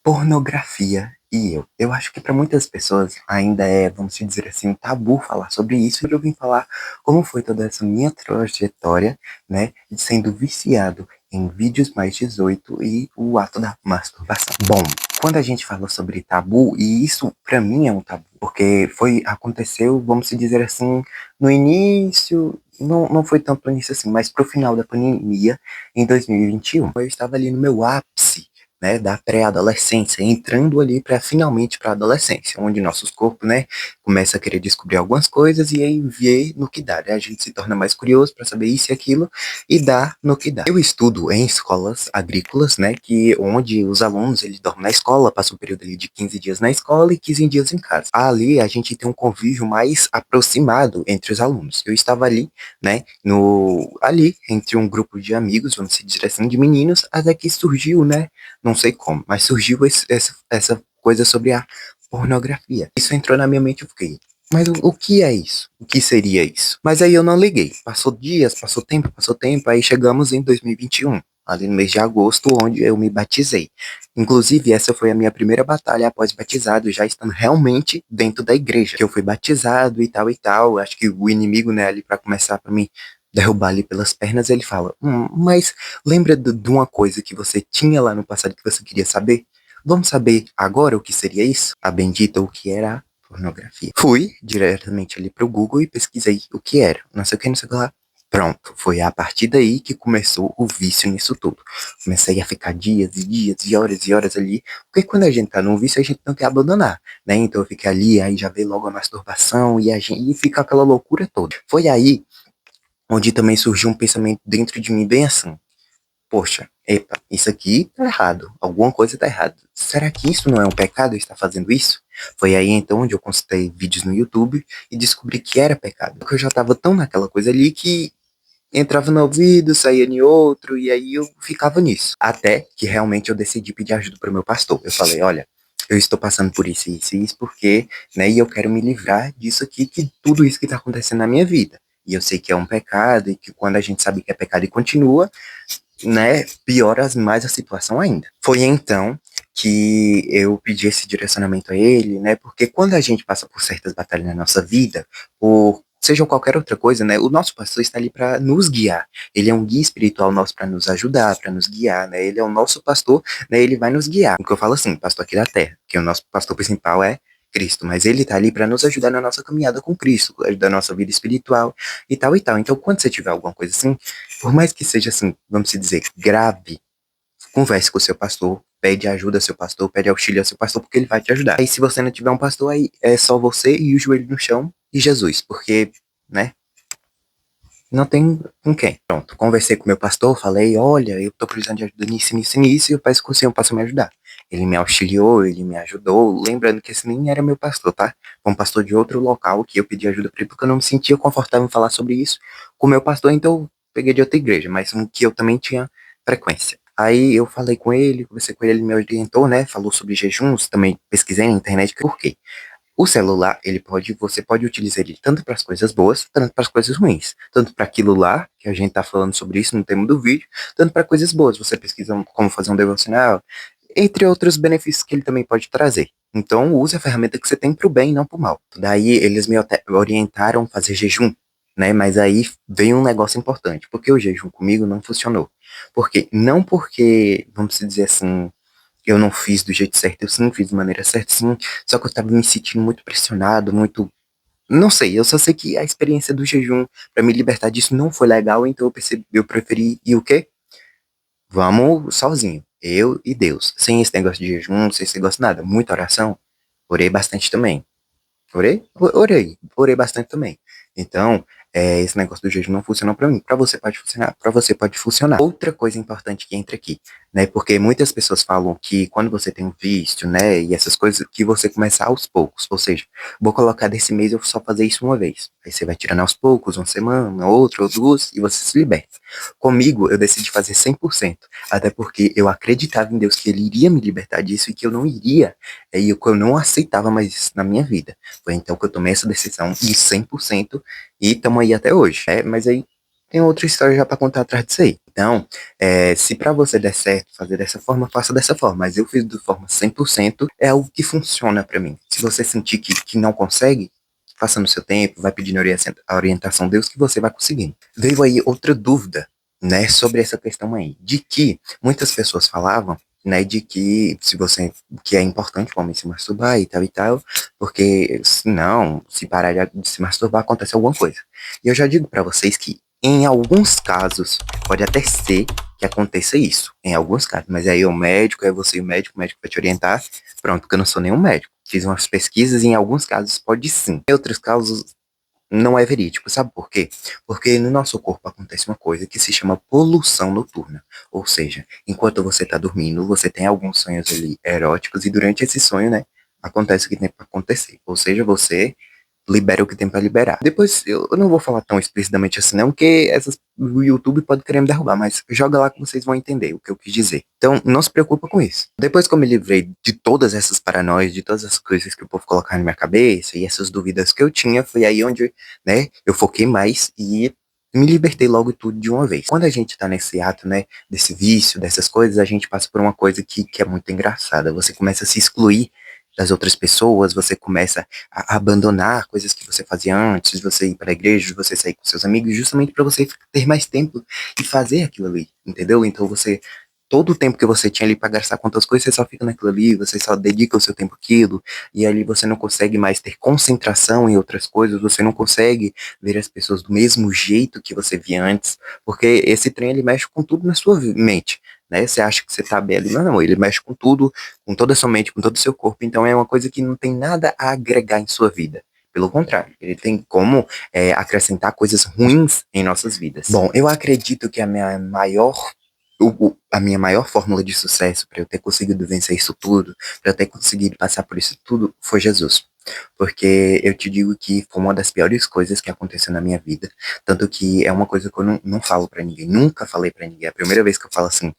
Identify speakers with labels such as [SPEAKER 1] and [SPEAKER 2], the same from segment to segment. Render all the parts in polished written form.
[SPEAKER 1] Pornografia e eu. Eu acho que para muitas pessoas ainda é, vamos dizer assim, um tabu falar sobre isso. E eu vim falar como foi toda essa minha trajetória, né, de sendo viciado em vídeos mais 18 e o ato da masturbação. Bom, quando a gente fala sobre tabu, e isso para mim é um tabu, porque aconteceu, vamos dizer assim, no início, não foi tanto no início assim, mas pro final da pandemia, em 2021. Eu estava ali no meu ápice, né, da pré-adolescência, entrando ali para finalmente para a adolescência, onde nossos corpos, né, começa a querer descobrir algumas coisas e aí ver no que dá, né? A gente se torna mais curioso para saber isso e aquilo e dá no que dá. Eu estudo em escolas agrícolas, né, que onde os alunos eles dormem na escola, passam um período ali de 15 dias na escola e 15 dias em casa. Ali a gente tem um convívio mais aproximado entre os alunos. Eu estava ali, né, no ali entre um grupo de amigos, vamos dizer assim, de meninos, até que surgiu, né, não sei como, mas surgiu essa coisa sobre a pornografia. Isso entrou na minha mente, eu fiquei, mas o que é isso? O que seria isso? Mas aí eu não liguei. Passou dias, passou tempo, aí chegamos em 2021, ali no mês de agosto, onde eu me batizei. Inclusive, essa foi a minha primeira batalha após batizado, já estando realmente dentro da igreja, que eu fui batizado e tal e tal. Acho que o inimigo, né, ali para começar para mim derrubar ali pelas pernas, ele fala: mas lembra de uma coisa que você tinha lá no passado que você queria saber? Vamos saber agora o que seria isso? A bendita o que era a pornografia. Fui diretamente ali pro Google e pesquisei o que era. Não sei o que, não sei o que lá. Pronto, foi a partir daí que começou o vício nisso tudo. Comecei a ficar dias e dias e horas ali, porque quando a gente tá num vício, a gente não quer abandonar, né? Então eu fiquei ali, aí já veio logo a masturbação e fica aquela loucura toda. Foi aí onde também surgiu um pensamento dentro de mim bem assim: poxa, epa, isso aqui tá errado, alguma coisa tá errada. Será que isso não é um pecado eu estar fazendo isso? Foi aí então onde eu consultei vídeos no YouTube e descobri que era pecado. Porque eu já tava tão naquela coisa ali que entrava no ouvido, saía em outro, e aí eu ficava nisso. Até que realmente eu decidi pedir ajuda pro meu pastor. Eu falei: olha, eu estou passando por isso e isso, porque, né, e eu quero me livrar disso aqui, que tudo isso que tá acontecendo na minha vida. E eu sei que é um pecado, e que quando a gente sabe que é pecado e continua, né, piora mais a situação ainda. Foi então que eu pedi esse direcionamento a ele, né, porque quando a gente passa por certas batalhas na nossa vida, por seja qualquer outra coisa, né, o nosso pastor está ali para nos guiar. Ele é um guia espiritual nosso para nos ajudar, para nos guiar, né? Ele é o nosso pastor, né? Ele vai nos guiar. O que eu falo assim, pastor aqui da terra, que o nosso pastor principal é Cristo, mas ele está ali para nos ajudar na nossa caminhada com Cristo, ajudar na nossa vida espiritual e tal e tal. Então, quando você tiver alguma coisa assim, por mais que seja assim, vamos dizer, grave, converse com o seu pastor, pede ajuda ao seu pastor, pede auxílio ao seu pastor, porque ele vai te ajudar. Aí se você não tiver um pastor, aí é só você e o joelho no chão e Jesus, porque, né, não tem com quem. Pronto, conversei com meu pastor, falei: olha, eu tô precisando de ajuda nisso, e eu peço que o senhor possa me ajudar. Ele me auxiliou, ele me ajudou, lembrando que esse nem era meu pastor, tá? Foi um pastor de outro local que eu pedi ajuda pra ele, porque eu não me sentia confortável em falar sobre isso com o meu pastor, então eu peguei de outra igreja, mas um que eu também tinha frequência. Aí eu falei com ele, conversei com ele, ele me orientou, né? Falou sobre jejuns, também pesquisei na internet por quê. O celular, você pode utilizar ele tanto para as coisas boas, tanto para as coisas ruins. Tanto para aquilo lá, que a gente tá falando sobre isso no tema do vídeo, tanto para coisas boas. Você pesquisa como fazer um devocional, entre outros benefícios que ele também pode trazer. Então, use a ferramenta que você tem para o bem e não para o mal. Daí, eles me orientaram a fazer jejum, né? Mas aí veio um negócio importante, porque o jejum comigo não funcionou. Por quê? Não porque, vamos dizer assim, eu não fiz do jeito certo, eu sim fiz de maneira certa, sim, só que eu tava me sentindo muito pressionado, muito. Não sei, eu só sei que a experiência do jejum, pra me libertar disso, não foi legal, então eu preferi ir o quê? Vamos sozinho, eu e Deus, sem esse negócio de jejum, sem esse negócio de nada, muita oração, orei bastante também. Orei bastante também. Então, esse negócio do jejum não funcionou pra mim. Pra você pode funcionar, pra você pode funcionar. Outra coisa importante que entra aqui, né? Porque muitas pessoas falam que quando você tem um vício, né, e essas coisas, que você começa aos poucos. Ou seja, vou colocar desse mês eu vou só fazer isso uma vez. Aí você vai tirando aos poucos, uma semana, outra, ou duas, e você se liberta. Comigo, eu decidi fazer 100%. Até porque eu acreditava em Deus que Ele iria me libertar disso e que eu não iria, e que eu não aceitava mais isso na minha vida. Foi então que eu tomei essa decisão de 100% e estamos aí até hoje. Mas aí tem outra história já pra contar atrás disso aí. Então, se pra você der certo fazer dessa forma, faça dessa forma. Mas eu fiz de forma 100%, é algo que funciona pra mim. Se você sentir que não consegue, faça no seu tempo, vai pedindo a orientação de Deus que você vai conseguindo. Veio aí outra dúvida, né, sobre essa questão aí, de que muitas pessoas falavam, né, de que se você, que é importante o homem se masturbar e tal, porque senão, se parar de se masturbar, acontece alguma coisa. E eu já digo pra vocês que em alguns casos, pode até ser que aconteça isso, em alguns casos, mas aí o médico, é você e o médico vai te orientar, pronto, porque eu não sou nenhum médico. Fiz umas pesquisas e em alguns casos pode sim. Em outros casos não é verídico, sabe por quê? Porque no nosso corpo acontece uma coisa que se chama poluição noturna. Ou seja, enquanto você está dormindo, você tem alguns sonhos ali eróticos e durante esse sonho, né, acontece o que tem para acontecer. Ou seja, você libera o que tem pra liberar. Depois, eu não vou falar tão explicitamente assim não, porque o YouTube pode querer me derrubar, mas joga lá que vocês vão entender o que eu quis dizer. Então, não se preocupa com isso. Depois que eu me livrei de todas essas paranoias, de todas as coisas que o povo colocava na minha cabeça, e essas dúvidas que eu tinha, foi aí onde, né, eu foquei mais e me libertei logo tudo de uma vez. Quando a gente tá nesse ato, né, desse vício, dessas coisas, a gente passa por uma coisa que é muito engraçada. Você começa a se excluir das outras pessoas, você começa a abandonar coisas que você fazia antes, de você ir para a igreja, de você sair com seus amigos, justamente para você ter mais tempo e fazer aquilo ali, entendeu? Então você, todo o tempo que você tinha ali para gastar com outras coisas, você só fica naquilo ali, você só dedica o seu tempo àquilo, e ali você não consegue mais ter concentração em outras coisas, você não consegue ver as pessoas do mesmo jeito que você via antes, porque esse trem ele mexe com tudo na sua mente. Né? Você acha que você tá bem ali, mas não, ele mexe com tudo, com toda a sua mente, com todo o seu corpo, então é uma coisa que não tem nada a agregar em sua vida. Pelo contrário, ele tem como acrescentar coisas ruins em nossas vidas. Bom, eu acredito que a minha maior fórmula de sucesso para eu ter conseguido vencer isso tudo, para eu ter conseguido passar por isso tudo, foi Jesus. Porque eu te digo que foi uma das piores coisas que aconteceu na minha vida. Tanto que é uma coisa que eu não falo para ninguém, nunca falei para ninguém. É a primeira vez que eu falo assim,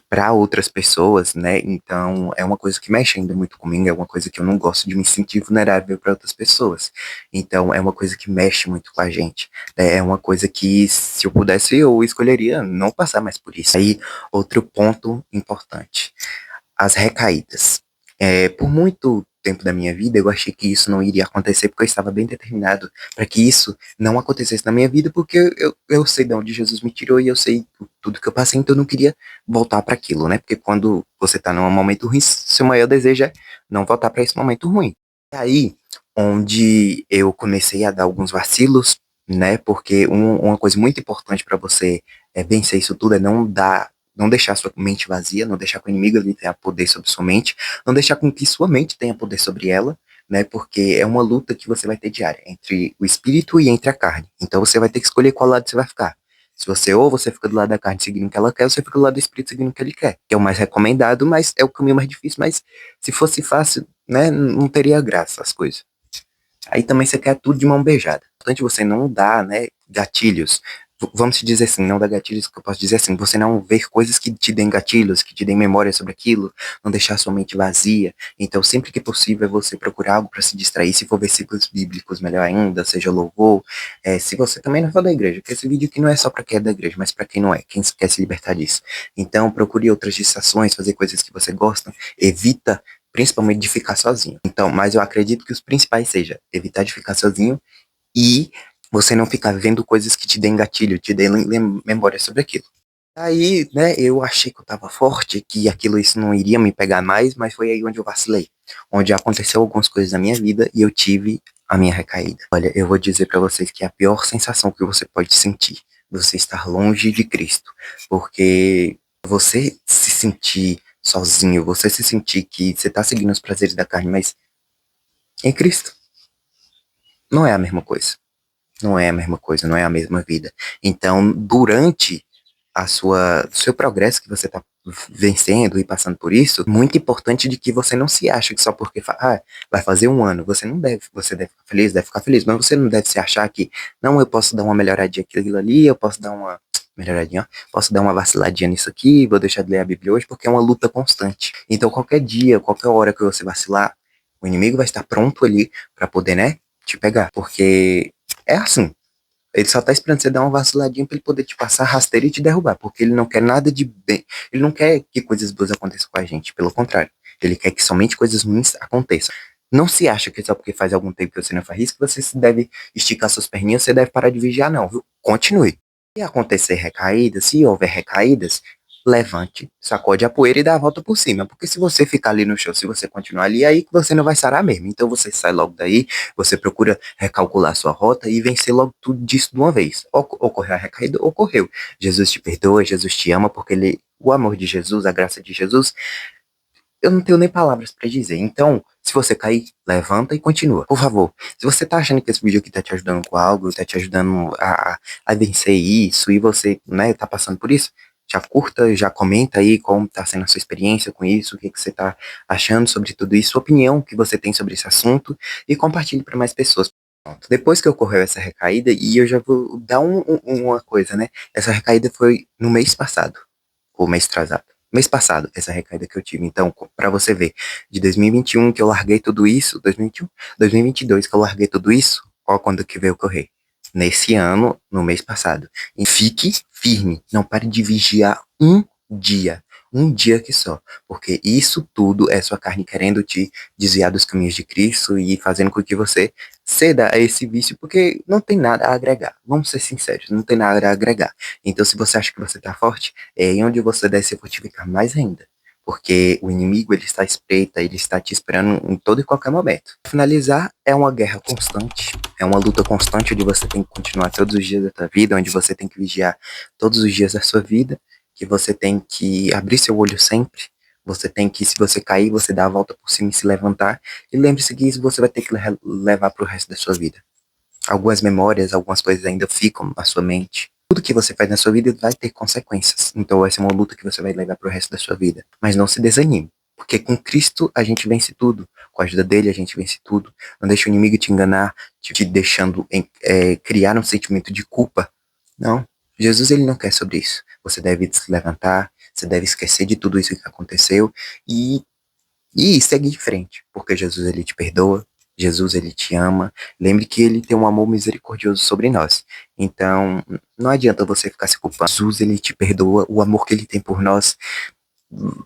[SPEAKER 1] para outras pessoas, né? Então é uma coisa que mexe ainda muito comigo, é uma coisa que eu não gosto de me sentir vulnerável para outras pessoas. Então é uma coisa que mexe muito com a gente. Né? É uma coisa que se eu pudesse eu escolheria não passar mais por isso. Aí outro ponto importante, as recaídas. Por muito tempo da minha vida, eu achei que isso não iria acontecer, porque eu estava bem determinado para que isso não acontecesse na minha vida, porque eu sei de onde Jesus me tirou e eu sei tudo que eu passei, então eu não queria voltar para aquilo, né? Porque quando você está num momento ruim, seu maior desejo é não voltar para esse momento ruim. E aí, onde eu comecei a dar alguns vacilos, né? Porque uma coisa muito importante para você vencer isso tudo é não deixar sua mente vazia, não deixar que o inimigo ali tenha poder sobre sua mente, não deixar com que sua mente tenha poder sobre ela, né? Porque é uma luta que você vai ter diária entre o espírito e entre a carne. Então você vai ter que escolher qual lado você vai ficar. Se você ou você fica do lado da carne seguindo o que ela quer, ou você fica do lado do espírito seguindo o que ele quer. Que é o mais recomendado, mas é o caminho mais difícil. Mas se fosse fácil, né, não teria graça as coisas. Aí também você quer tudo de mão beijada. É importante você não dar, né, gatilhos. Vamos dizer assim, não dar gatilhos, que eu posso dizer assim, você não ver coisas que te deem gatilhos, que te deem memória sobre aquilo, não deixar sua mente vazia. Então, sempre que possível, é você procurar algo para se distrair. Se for versículos bíblicos, melhor ainda, seja louvor. Se você também não for da igreja, porque esse vídeo aqui não é só para quem é da igreja, mas para quem não é, quem quer se libertar disso. Então, procure outras distrações, fazer coisas que você gosta, evita principalmente de ficar sozinho. Então, mas eu acredito que os principais seja evitar de ficar sozinho e você não ficar vendo coisas que te deem gatilho, te deem memória sobre aquilo. Aí, né, eu achei que eu tava forte, que aquilo isso não iria me pegar mais, mas foi aí onde eu vacilei, onde aconteceu algumas coisas na minha vida e eu tive a minha recaída. Olha, eu vou dizer pra vocês que é a pior sensação que você pode sentir, você estar longe de Cristo, porque você se sentir sozinho, você se sentir que você tá seguindo os prazeres da carne, mas em Cristo não é a mesma coisa. Não é a mesma coisa, não é a mesma vida. Então, durante seu progresso que você está vencendo e passando por isso, muito importante de que você não se acha que só porque vai fazer um ano, você deve ficar feliz, mas você não deve se achar que, não, eu posso dar uma melhoradinha aquilo ali, eu posso dar uma melhoradinha, ó, posso dar uma vaciladinha nisso aqui, vou deixar de ler a Bíblia hoje, porque é uma luta constante. Então, qualquer dia, qualquer hora que você vacilar, o inimigo vai estar pronto ali para poder, né, te pegar, porque é assim. Ele só tá esperando você dar uma vaciladinha pra ele poder te passar rasteira e te derrubar, porque ele não quer nada de bem. Ele não quer que coisas boas aconteçam com a gente, pelo contrário. Ele quer que somente coisas ruins aconteçam. Não se acha que só porque faz algum tempo que você não faz isso, que você deve esticar suas perninhas, você deve parar de vigiar, não, viu? Continue. Se acontecer recaídas, se houver recaídas, levante, sacode a poeira e dá a volta por cima. Porque se você ficar ali no chão, se você continuar ali, é aí que você não vai sarar mesmo. Então você sai logo daí, você procura recalcular sua rota e vencer logo tudo disso de uma vez. Ocorreu a recaída, ocorreu. Jesus te perdoa, Jesus te ama, porque o amor de Jesus, a graça de Jesus, eu não tenho nem palavras pra dizer. Então, se você cair, levanta e continua. Por favor, se você tá achando que esse vídeo aqui tá te ajudando com algo, tá te ajudando a vencer isso, e você, né, tá passando por isso, já curta, já comenta aí como tá sendo a sua experiência com isso, o que que você tá achando sobre tudo isso, sua opinião que você tem sobre esse assunto, e compartilhe para mais pessoas. Pronto. Depois que ocorreu essa recaída, e eu já vou dar uma coisa, né? Essa recaída foi no mês passado, ou mês atrasado. Mês passado, essa recaída que eu tive. Então, pra você ver, de 2021 que eu larguei tudo isso, 2021, 2022 que eu larguei tudo isso, ó quando que veio ocorrer. Nesse ano, no mês passado. E fique firme, não pare de vigiar um dia que só, porque isso tudo é sua carne querendo te desviar dos caminhos de Cristo e fazendo com que você ceda a esse vício, porque não tem nada a agregar. Vamos ser sinceros, não tem nada a agregar. Então, se você acha que você tá forte, é aí onde você deve se fortificar mais ainda. Porque o inimigo, ele está à espreita, ele está te esperando em todo e qualquer momento. Pra finalizar, é uma guerra constante, é uma luta constante onde você tem que continuar todos os dias da sua vida, onde você tem que vigiar todos os dias da sua vida, que você tem que abrir seu olho sempre, você tem que, se você cair, você dá a volta por cima e se levantar, e lembre-se que isso você vai ter que levar pro resto da sua vida. Algumas memórias, algumas coisas ainda ficam na sua mente. Tudo que você faz na sua vida vai ter consequências. Então essa é uma luta que você vai levar pro resto da sua vida. Mas não se desanime. Porque com Cristo a gente vence tudo. Com a ajuda dele a gente vence tudo. Não deixe o inimigo te enganar, te deixando criar um sentimento de culpa. Não. Jesus ele não quer sobre isso. Você deve se levantar, você deve esquecer de tudo isso que aconteceu e seguir em frente, porque Jesus ele te perdoa, Jesus ele te ama. Lembre que ele tem um amor misericordioso sobre nós. Então, não adianta você ficar se culpando. Jesus ele te perdoa, o amor que ele tem por nós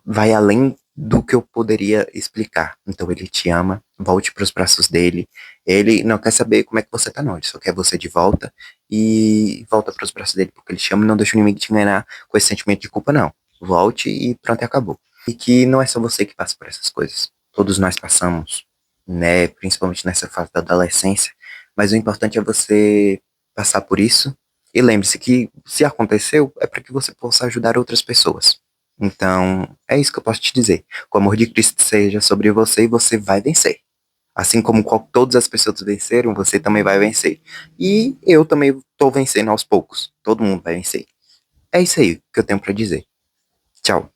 [SPEAKER 1] vai além do que eu poderia explicar. Então ele te ama, volte para os braços dele. Ele não quer saber como é que você tá não, ele só quer você de volta e volta para os braços dele, porque ele te ama e não deixa o inimigo te enganar com esse sentimento de culpa não. Volte e pronto, e acabou. E que não é só você que passa por essas coisas. Todos nós passamos, né, principalmente nessa fase da adolescência, mas o importante é você passar por isso e lembre-se que se aconteceu é para que você possa ajudar outras pessoas. Então, é isso que eu posso te dizer. Que o amor de Cristo seja sobre você e você vai vencer. Assim como todas as pessoas venceram, você também vai vencer. E eu também estou vencendo aos poucos. Todo mundo vai vencer. É isso aí que eu tenho para dizer. Tchau.